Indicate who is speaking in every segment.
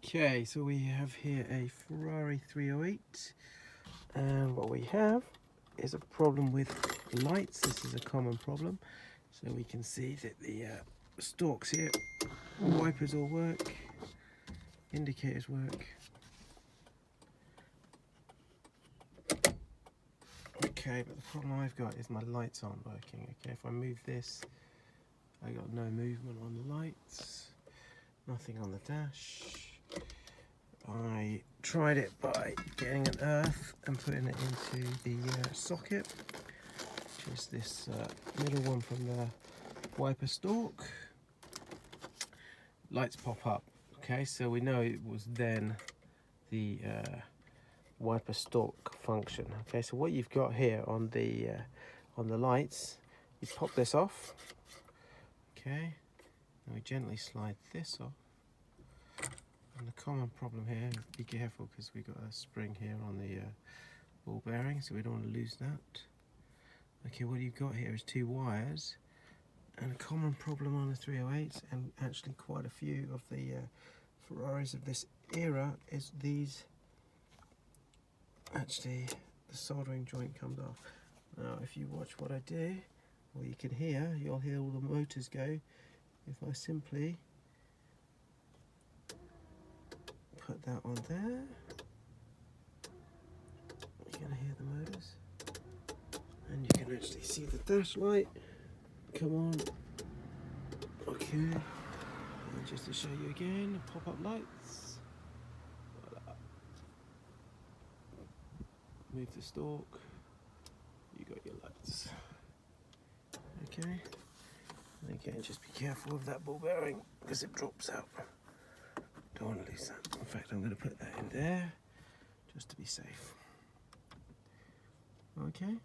Speaker 1: Okay, so we have here a Ferrari 308, and what we have is a problem with lights. This is a common problem. So we can see that the stalks here, wipers all work, indicators work. Okay, but the problem I've got is my lights aren't working. Okay, if I move this, I got no movement on the lights, nothing on the dash. I tried it by getting an earth and putting it into the socket, which is this middle one from the wiper stalk. Lights pop up. Okay, so we know it was then the wiper stalk function. Okay, so what you've got here on the lights, you pop this off. Okay, and we gently slide this off. And the common problem here, be careful because we've got a spring here on the ball bearing, so we don't want to lose that. Okay, what you've got here is two wires, and a common problem on the 308s, and actually quite a few of the Ferraris of this era, is these, actually the soldering joint comes off. Now if you watch what I do, or you can hear, you'll hear all the motors go. If I simply put that on there, you're going to hear the motors, and you can actually see the dash light come on. Okay, and just to show you again, pop-up lights. Voila. Move the stalk, you got your lights. Okay, and again, just be careful of that ball bearing because it drops out. Don't want to lose that. In fact, I'm going to put that in there just to be safe. Okay,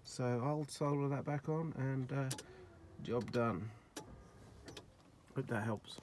Speaker 1: so I'll solder that back on and job done. Hope that helps.